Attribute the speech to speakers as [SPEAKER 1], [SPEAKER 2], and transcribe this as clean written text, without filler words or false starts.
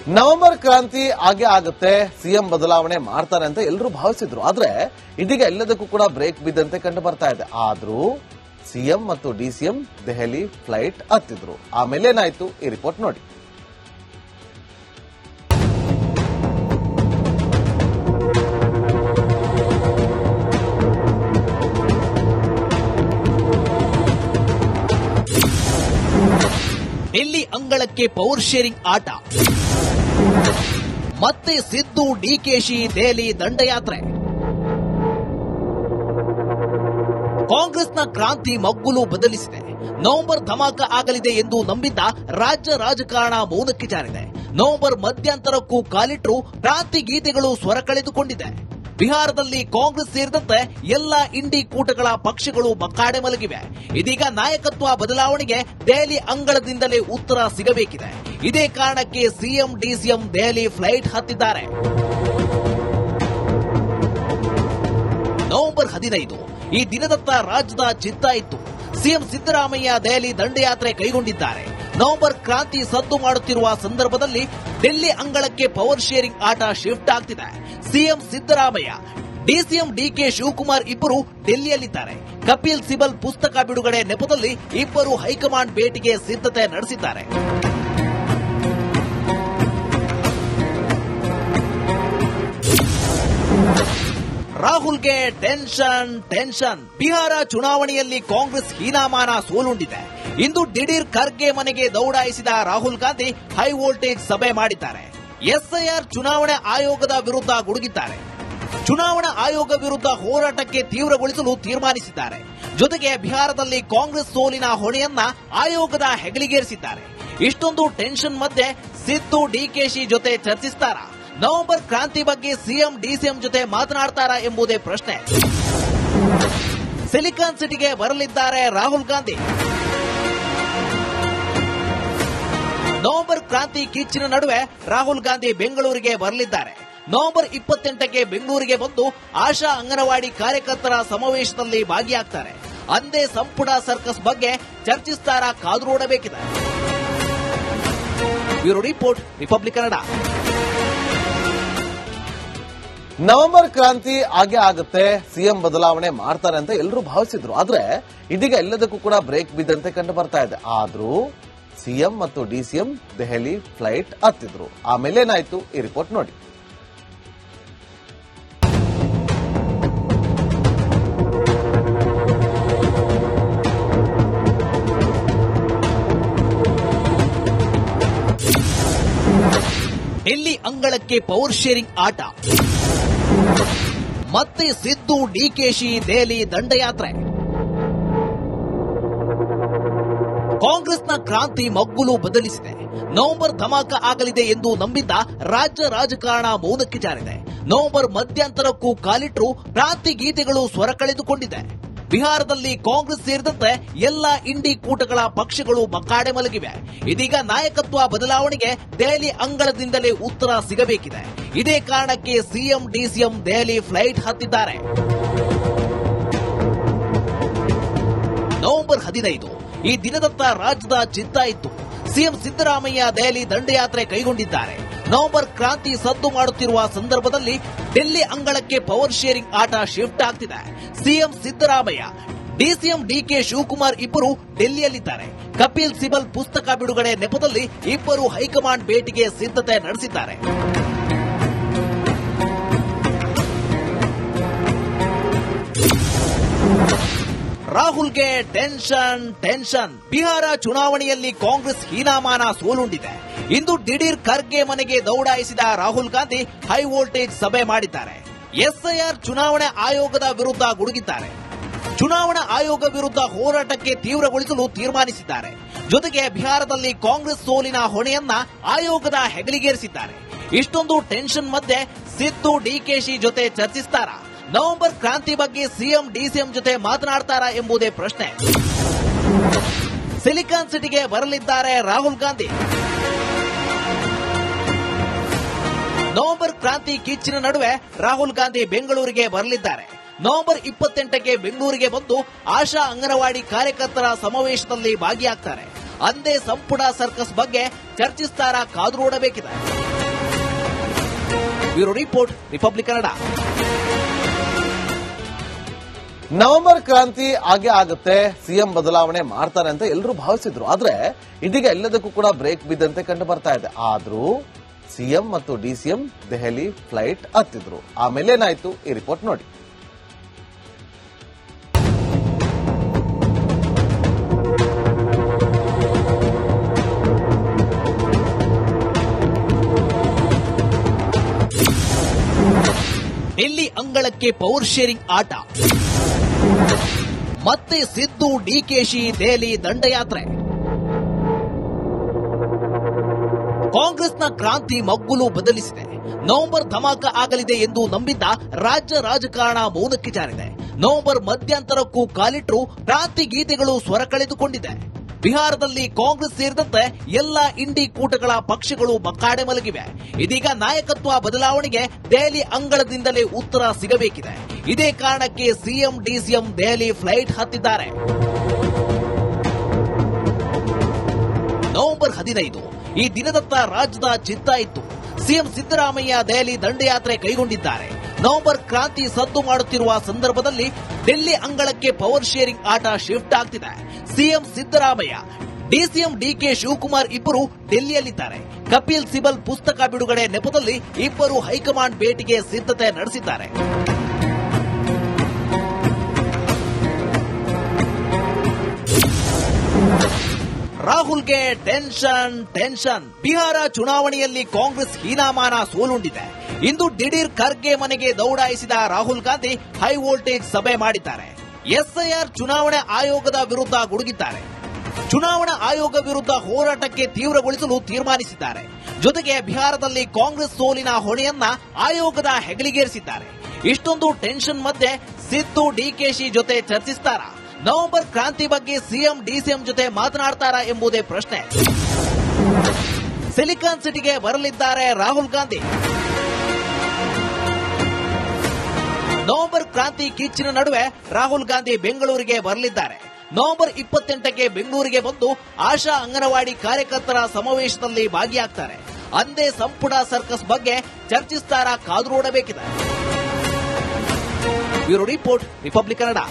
[SPEAKER 1] November ಕ್ರಾಂತಿ ಆಗೇ ಆಗುತ್ತೆ, ಸಿಎಂ ಬದಲಾವಣೆ ಮಾಡ್ತಾರೆ ಅಂತ ಎಲ್ಲರೂ ಭಾವಿಸಿದ್ರು. ಆದ್ರೆ ಇದೀಗ ಎಲ್ಲದಕ್ಕೂ ಕೂಡ ಬ್ರೇಕ್ ಬಿದ್ದಂತೆ ಕಂಡು ಬರ್ತಾ ಇದೆ. ಆದ್ರೂ ಸಿಎಂ ಮತ್ತು ಡಿಸಿಎಂ ದೆಹಲಿ ಫ್ಲೈಟ್ ಹತ್ತಿದ್ರು. ಆಮೇಲೆ ಏನಾಯ್ತು ಈ ರಿಪೋರ್ಟ್ ನೋಡಿ.
[SPEAKER 2] ಡೆಲ್ಲಿ ಅಂಗಳಕ್ಕೆ ಪವರ್ ಶೇರಿಂಗ್ ಆಟ, ಮತ್ತೆ ಸಿದ್ದು ಡಿಕೆಶಿ ದೆಹಲಿ ದಂಡಯಾತ್ರೆ. ಕಾಂಗ್ರೆಸ್ನ ಕ್ರಾಂತಿ ಮಗ್ಗುಲು ಬದಲಿಸಿದೆ. ನವೆಂಬರ್ ಧಮಾಕ ಆಗಲಿದೆ ಎಂದು ನಂಬಿದ್ದ ರಾಜ್ಯ ರಾಜಕಾರಣ ಮೌನಕ್ಕೆ ಜಾರಿದೆ. ನವೆಂಬರ್ ಮಧ್ಯಂತರಕ್ಕೂ ಕಾಲಿಟ್ಟರು ಕ್ರಾಂತಿ ಗೀತೆಗಳು ಸ್ವರ ಕಳೆದುಕೊಂಡಿದೆ. ಬಿಹಾರದಲ್ಲಿ ಕಾಂಗ್ರೆಸ್ ಸೇರಿದಂತೆ ಎಲ್ಲ ಇಂಡಿ ಕೂಟಗಳ ಪಕ್ಷಗಳು ಮಕ್ಕಾಡೆ ಮಲಗಿವೆ. ಇದೀಗ ನಾಯಕತ್ವ ಬದಲಾವಣೆಗೆ ದೆಹಲಿ ಅಂಗಳದಿಂದಲೇ ಉತ್ತರ ಸಿಗಬೇಕಿದೆ. ಇದೇ ಕಾರಣಕ್ಕೆ ಸಿಎಂ ಡಿಸಿಎಂ ದೆಹಲಿ ಫ್ಲೈಟ್ ಹತ್ತಿದ್ದಾರೆ. ನವೆಂಬರ್ 15 ಈ ದಿನದತ್ತ ರಾಜ್ಯದ ಚಿತ್ತ ಇತ್ತು. ಸಿಎಂ ಸಿದ್ದರಾಮಯ್ಯ ದೆಹಲಿ ದಂಡಯಾತ್ರೆ ಕೈಗೊಂಡಿದ್ದಾರೆ. ನವೆಂಬರ್ ಕ್ರಾಂತಿ ಸದ್ದು ಮಾಡುತ್ತಿರುವ ಸಂದರ್ಭದಲ್ಲಿ ಡೆಲ್ಲಿ ಅಂಗಳಕ್ಕೆ ಪವರ್ ಶೇರಿಂಗ್ ಆಟ ಶಿಫ್ಟ್ ಆಗ್ತಿದೆ. ಸಿಎಂ ಸಿದ್ದರಾಮಯ್ಯ, ಡಿಸಿಎಂ ಡಿಕೆ ಶಿವಕುಮಾರ್ ಇಬ್ಬರು ಡೆಲ್ಲಿಯಲ್ಲಿದ್ದಾರೆ. ಕಪಿಲ್ ಸಿಬಲ್ ಪುಸ್ತಕ ಬಿಡುಗಡೆ ನೆಪದಲ್ಲಿ ಇಬ್ಬರು ಹೈಕಮಾಂಡ್ ಭೇಟಿಗೆ ಸಿದ್ಧತೆ ನಡೆಸಿದ್ದಾರೆ. ರಾಹುಲ್ಗೆ ಟೆನ್ಷನ್. ಬಿಹಾರ ಚುನಾವಣೆಯಲ್ಲಿ ಕಾಂಗ್ರೆಸ್ ಹೀನಾಮಾನ ಸೋಲುಂಡಿದೆ. ಇಂದು ದಿಢೀರ್ ಖರ್ಗೆ ಮನೆಗೆ ದೌಡಾಯಿಸಿದ ರಾಹುಲ್ ಗಾಂಧಿ ಹೈ ವೋಲ್ಟೇಜ್ ಸಭೆ ಮಾಡಿದ್ದಾರೆ. ಎಸ್ಐಆರ್ ಚುನಾವಣಾ ಆಯೋಗದ ವಿರುದ್ಧ ಗುಡುಗಿದ್ದಾರೆ. ಚುನಾವಣಾ ಆಯೋಗ ವಿರುದ್ಧ ಹೋರಾಟಕ್ಕೆ ತೀವ್ರಗೊಳಿಸಲು ತೀರ್ಮಾನಿಸಿದ್ದಾರೆ. ಜೊತೆಗೆ ಬಿಹಾರದಲ್ಲಿ ಕಾಂಗ್ರೆಸ್ ಸೋಲಿನ ಹೊಣೆಯನ್ನ ಆಯೋಗದ ಹೆಗಲಿಗೇರಿಸಿದ್ದಾರೆ. ಇಷ್ಟೊಂದು ಟೆನ್ಷನ್ ಮಧ್ಯೆ ಸಿದ್ದು ಡಿಕೆಶಿ ಜೊತೆ ಚರ್ಚಿಸುತ್ತಾರಾ? ನವೆಂಬರ್ ಕ್ರಾಂತಿ ಬಗ್ಗೆ ಸಿಎಂ ಡಿಸಿಎಂ ಜೊತೆ ಮಾತನಾಡ್ತಾರಾ ಎಂಬುದೇ ಪ್ರಶ್ನೆ. ಸಿಲಿಕಾನ್ ಸಿಟಿಗೆ ಬರಲಿದ್ದಾರೆ ರಾಹುಲ್ ಗಾಂಧಿ. ನವೆಂಬರ್ ಕ್ರಾಂತಿ ಕಿಚ್ಚಿನ ನಡುವೆ ರಾಹುಲ್ ಗಾಂಧಿ ಬೆಂಗಳೂರಿಗೆ ಬರಲಿದ್ದಾರೆ. ನವೆಂಬರ್ 28ಕ್ಕೆ ಬೆಂಗಳೂರಿಗೆ ಬಂದು ಆಶಾ ಅಂಗನವಾಡಿ ಕಾರ್ಯಕರ್ತರ ಸಮಾವೇಶದಲ್ಲಿ ಭಾಗಿಯಾಗ್ತಾರೆ. ಅಂದೇ ಸಂಪುಟ ಸರ್ಕಸ್ ಬಗ್ಗೆ ಚರ್ಚಿಸುತ್ತಾರಾ ಕಾದು ನೋಡಬೇಕಿದೆ. Bureau report, Republic Kannada.
[SPEAKER 1] November ಕ್ರಾಂತಿ ಆಗೇ ಆಗುತ್ತೆ, ಸಿಎಂ ಬದಲಾವಣೆ ಮಾಡ್ತಾರೆ ಅಂತ ಎಲ್ಲರೂ ಭಾವಿಸಿದ್ರು. ಆದ್ರೆ ಇದೀಗ ಎಲ್ಲದಕ್ಕೂ ಕೂಡ ಬ್ರೇಕ್ ಬಿದ್ದಂತೆ ಕಂಡು ಬರ್ತಾ ಇದೆ. ಆದ್ರೂ ಸಿಎಂ ಮತ್ತು ಡಿಸಿಎಂ ದೆಹಲಿ ಫ್ಲೈಟ್ ಹತ್ತಿದ್ರು. ಆಮೇಲೆ ಏನಾಯ್ತು ಈ ರಿಪೋರ್ಟ್ ನೋಡಿ.
[SPEAKER 2] ಡೆಲ್ಲಿ ಅಂಗಳಕ್ಕೆ ಪವರ್ ಶೇರಿಂಗ್ ಆಟ, ಮತ್ತೆ ಸಿದ್ದು ಡಿಕೆಶಿ ದೆಹಲಿ ದಂಡಯಾತ್ರೆ. ಕಾಂಗ್ರೆಸ್ನ ಕ್ರಾಂತಿ ಮಗ್ಗುಲು ಬದಲಿಸಿದೆ. ನವೆಂಬರ್ ಧಮಾಕ ಆಗಲಿದೆ ಎಂದು ನಂಬಿದ್ದ ರಾಜ್ಯ ರಾಜಕಾರಣ ಮೌನಕ್ಕೆ ಜಾರಿದೆ. ನವೆಂಬರ್ ಮಧ್ಯಂತರಕ್ಕೂ ಕಾಲಿಟ್ಟರು ಕ್ರಾಂತಿ ಗೀತೆಗಳು ಸ್ವರ ಕಳೆದುಕೊಂಡಿದೆ. ಬಿಹಾರದಲ್ಲಿ ಕಾಂಗ್ರೆಸ್ ಸೇರಿದಂತೆ ಎಲ್ಲ ಇಂಡಿ ಕೂಟಗಳ ಪಕ್ಷಗಳು ಮಕ್ಕಾಡೆ ಮಲಗಿವೆ. ಇದೀಗ ನಾಯಕತ್ವ ಬದಲಾವಣೆಗೆ ದೆಹಲಿ ಅಂಗಳದಿಂದಲೇ ಉತ್ತರ ಸಿಗಬೇಕಿದೆ. ಇದೇ ಕಾರಣಕ್ಕೆ ಸಿಎಂ ಡಿಸಿಎಂ ದೆಹಲಿ ಫ್ಲೈಟ್ ಹತ್ತಿದ್ದಾರೆ. ನವೆಂಬರ್ 15 ಈ ದಿನದತ್ತ ರಾಜ್ಯದ ಚಿತ್ತ ಇತ್ತು. ಸಿಎಂ ಸಿದ್ದರಾಮಯ್ಯ ದೆಹಲಿ ದಂಡಯಾತ್ರೆ ಕೈಗೊಂಡಿದ್ದಾರೆ. ನವೆಂಬರ್ ಕ್ರಾಂತಿ ಸದ್ದು ಮಾಡುತ್ತಿರುವ ಸಂದರ್ಭದಲ್ಲಿ ಡೆಲ್ಲಿ ಅಂಗಳಕ್ಕೆ ಪವರ್ ಶೇರಿಂಗ್ ಆಟ ಶಿಫ್ಟ್ ಆಗ್ತಿದೆ. ಸಿಎಂ ಸಿದ್ದರಾಮಯ್ಯ, ಡಿಸಿಎಂ ಡಿಕೆ ಶಿವಕುಮಾರ್ ಇಬ್ಬರು ಡೆಲ್ಲಿಯಲ್ಲಿದ್ದಾರೆ. ಕಪಿಲ್ ಸಿಬಲ್ ಪುಸ್ತಕ ಬಿಡುಗಡೆ ನೆಪದಲ್ಲಿ ಇಬ್ಬರು ಹೈಕಮಾಂಡ್ ಭೇಟಿಗೆ ಸಿದ್ಧತೆ ನಡೆಸಿದ್ದಾರೆ. ರಾಹುಲ್ಗೆ ಟೆನ್ಷನ್. ಬಿಹಾರ ಚುನಾವಣೆಯಲ್ಲಿ ಕಾಂಗ್ರೆಸ್ ಹೀನಾಮಾನ ಸೋಲುಂಡಿದೆ. ಇಂದು ದಿಢೀರ್ ಖರ್ಗೆ ಮನೆಗೆ ದೌಡಾಯಿಸಿದ ರಾಹುಲ್ ಗಾಂಧಿ ಹೈ ವೋಲ್ಟೇಜ್ ಸಭೆ ಮಾಡಿದ್ದಾರೆ. ಎಸ್ಐಆರ್ ಚುನಾವಣಾ ಆಯೋಗದ ವಿರುದ್ಧ ಗುಡುಗಿದ್ದಾರೆ. ಚುನಾವಣಾ ಆಯೋಗ ವಿರುದ್ಧ ಹೋರಾಟಕ್ಕೆ ತೀವ್ರಗೊಳಿಸಲು ತೀರ್ಮಾನಿಸಿದ್ದಾರೆ. ಜೊತೆಗೆ ಬಿಹಾರದಲ್ಲಿ ಕಾಂಗ್ರೆಸ್ ಸೋಲಿನ ಹೊಣೆಯನ್ನ ಆಯೋಗದ ಹೆಗಲಿಗೇರಿಸಿದ್ದಾರೆ. ಇಷ್ಟೊಂದು ಟೆನ್ಷನ್ ಮಧ್ಯೆ ಸಿದ್ದು ಡಿಕೆಶಿ ಜೊತೆ ಚರ್ಚಿಸುತ್ತಾರಾ? ನವೆಂಬರ್ ಕ್ರಾಂತಿ ಬಗ್ಗೆ ಸಿಎಂ ಡಿಸಿಎಂ ಜೊತೆ ಮಾತನಾಡ್ತಾರಾ ಎಂಬುದೇ ಪ್ರಶ್ನೆ. ಸಿಲಿಕಾನ್ ಸಿಟಿಗೆ ಬರಲಿದ್ದಾರೆ ರಾಹುಲ್ ಗಾಂಧಿ. ನವೆಂಬರ್ ಕ್ರಾಂತಿ ಕಿಚ್ಚಿನ ನಡುವೆ ರಾಹುಲ್ ಗಾಂಧಿ ಬೆಂಗಳೂರಿಗೆ ಬರಲಿದ್ದಾರೆ. ನವೆಂಬರ್ 28ಕ್ಕೆ ಬೆಂಗಳೂರಿಗೆ ಬಂದು ಆಶಾ ಅಂಗನವಾಡಿ ಕಾರ್ಯಕರ್ತರ ಸಮಾವೇಶದಲ್ಲಿ ಭಾಗಿಯಾಗ್ತಾರೆ. ಅಂದೇ ಸಂಪುಟ ಸರ್ಕಸ್ ಬಗ್ಗೆ ಚರ್ಚಿಸುತ್ತಾರಾ ಕಾದು ನೋಡಬೇಕಿದೆ. Bureau report, Republic Kannada.
[SPEAKER 1] November ಕ್ರಾಂತಿ ಆಗೇ ಆಗುತ್ತೆ, ಸಿಎಂ ಬದಲಾವಣೆ ಮಾಡ್ತಾರೆ ಅಂತ ಎಲ್ಲರೂ ಭಾವಿಸಿದ್ರು. ಆದ್ರೆ ಇದೀಗ ಎಲ್ಲದಕ್ಕೂ ಕೂಡ ಬ್ರೇಕ್ ಬಿದ್ದಂತೆ ಕಂಡು ಬರ್ತಾ ಇದೆ. ಆದ್ರೂ ಸಿಎಂ ಮತ್ತು ಡಿಸಿಎಂ ದೆಹಲಿ ಫ್ಲೈಟ್ ಹತ್ತಿದ್ರು. ಆಮೇಲೆ ಏನಾಯ್ತು ಈ ರಿಪೋರ್ಟ್ ನೋಡಿ.
[SPEAKER 2] ಡೆಲ್ಲಿ ಅಂಗಳಕ್ಕೆ ಪವರ್ ಶೇರಿಂಗ್ ಆಟ, ಮತ್ತೆ ಸಿದ್ದು ಡಿಕೆಶಿ ದೆಹಲಿ ದಂಡಯಾತ್ರೆ. ಕಾಂಗ್ರೆಸ್ನ ಕ್ರಾಂತಿ ಮಗ್ಗುಲು ಬದಲಿಸಿದೆ. ನವೆಂಬರ್ ಧಮಾಕ ಆಗಲಿದೆ ಎಂದು ನಂಬಿದ್ದ ರಾಜ್ಯ ರಾಜಕಾರಣ ಮೌನಕ್ಕೆ ಜಾರಿದೆ. ನವೆಂಬರ್ ಮಧ್ಯಂತರಕ್ಕೂ ಕಾಲಿಟ್ಟರು ಕ್ರಾಂತಿ ಗೀತೆಗಳು ಸ್ವರ ಕಳೆದುಕೊಂಡಿದೆ. ಬಿಹಾರದಲ್ಲಿ ಕಾಂಗ್ರೆಸ್ ಸೇರಿದಂತೆ ಎಲ್ಲಾ ಇಂಡಿ ಕೂಟಗಳ ಪಕ್ಷಗಳು ಬಕ್ಕಾಡೆ ಮಲಗಿವೆ. ಇದೀಗ ನಾಯಕತ್ವ ಬದಲಾವಣೆಗೆ ದೆಹಲಿ ಅಂಗಳದಿಂದಲೇ ಉತ್ತರ ಸಿಗಬೇಕಿದೆ. ಇದೇ ಕಾರಣಕ್ಕೆ ಸಿಎಂ ಡಿಸಿಎಂ ದೆಹಲಿ ಫ್ಲೈಟ್ ಹತ್ತಿದ್ದಾರೆ. ನವೆಂಬರ್ 15 ಈ ದಿನದತ್ತ ರಾಜ್ಯದ ಚಿತ್ತ ಇತ್ತು. ಸಿಎಂ ಸಿದ್ದರಾಮಯ್ಯ ದೆಹಲಿ ದಂಡಯಾತ್ರೆ ಕೈಗೊಂಡಿದ್ದಾರೆ. ನವೆಂಬರ್ ಕ್ರಾಂತಿ ಸದ್ದು ಮಾಡುತ್ತಿರುವ ಸಂದರ್ಭದಲ್ಲಿ ಡೆಲ್ಲಿ ಅಂಗಳಕ್ಕೆ ಪವರ್ ಶೇರಿಂಗ್ ಆಟ ಶಿಫ್ಟ್ ಆಗ್ತಿದೆ. ಸಿಎಂ ಸಿದ್ದರಾಮಯ್ಯ, ಡಿಸಿಎಂ ಡಿಕೆ ಶಿವಕುಮಾರ್ ಇಬ್ಬರು ಡೆಲ್ಲಿಯಲ್ಲಿದ್ದಾರೆ. ಕಪಿಲ್ ಸಿಬಲ್ ಪುಸ್ತಕ ಬಿಡುಗಡೆ ನೆಪದಲ್ಲಿ ಇಬ್ಬರು ಹೈಕಮಾಂಡ್ ಭೇಟಿಗೆ ಸಿದ್ಧತೆ ನಡೆಸಿದ್ದಾರೆ. ರಾಹುಲ್ಗೆ ಟೆನ್ಷನ್. ಬಿಹಾರ ಚುನಾವಣೆಯಲ್ಲಿ ಕಾಂಗ್ರೆಸ್ ಹೀನಾಮಾನ ಸೋಲುಂಡಿದೆ. ಇಂದು ದಿಢೀರ್ ಖರ್ಗೆ ಮನೆಗೆ ದೌಡಾಯಿಸಿದ ರಾಹುಲ್ ಗಾಂಧಿ ಹೈ ವೋಲ್ಟೇಜ್ ಸಭೆ ಮಾಡಿದ್ದಾರೆ. ಎಸ್ಐಆರ್ ಚುನಾವಣಾ ಆಯೋಗದ ವಿರುದ್ಧ ಗುಡುಗಿದ್ದಾರೆ. ಚುನಾವಣಾ ಆಯೋಗ ವಿರುದ್ಧ ಹೋರಾಟಕ್ಕೆ ತೀವ್ರಗೊಳಿಸಲು ತೀರ್ಮಾನಿಸಿದ್ದಾರೆ. ಜೊತೆಗೆ ಬಿಹಾರದಲ್ಲಿ ಕಾಂಗ್ರೆಸ್ ಸೋಲಿನ ಹೊಣೆಯನ್ನ ಆಯೋಗದ ಹೆಗಲಿಗೇರಿಸಿದ್ದಾರೆ. ಇಷ್ಟೊಂದು ಟೆನ್ಷನ್ ಮಧ್ಯೆ ಸಿದ್ದು ಡಿಕೆಶಿ ಜೊತೆ ಚರ್ಚಿಸುತ್ತಾರಾ? ನವೆಂಬರ್ ಕ್ರಾಂತಿ ಬಗ್ಗೆ ಸಿಎಂ ಡಿಸಿಎಂ ಜೊತೆ ಮಾತನಾಡ್ತಾರಾ ಎಂಬುದೇ ಪ್ರಶ್ನೆ. ಸಿಲಿಕಾನ್ ಸಿಟಿಗೆ ಬರಲಿದ್ದಾರೆ ರಾಹುಲ್ ಗಾಂಧಿ. ನವೆಂಬರ್ ಕ್ರಾಂತಿ ಕಿಚ್ಚಿನ ನಡುವೆ ರಾಹುಲ್ ಗಾಂಧಿ ಬೆಂಗಳೂರಿಗೆ ಬರಲಿದ್ದಾರೆ. ನವೆಂಬರ್ 28ಕ್ಕೆ ಬೆಂಗಳೂರಿಗೆ ಬಂದು ಆಶಾ ಅಂಗನವಾಡಿ ಕಾರ್ಯಕರ್ತರ ಸಮಾವೇಶದಲ್ಲಿ ಭಾಗಿಯಾಗ್ತಾರೆ. ಅಂದೇ ಸಂಪುಟ ಸರ್ಕಸ್ ಬಗ್ಗೆ ಚರ್ಚಿಸುತ್ತಾರಾ? ಕಾದು ನೋಡಬೇಕಿದೆ. Bureau report, Republic Kannada.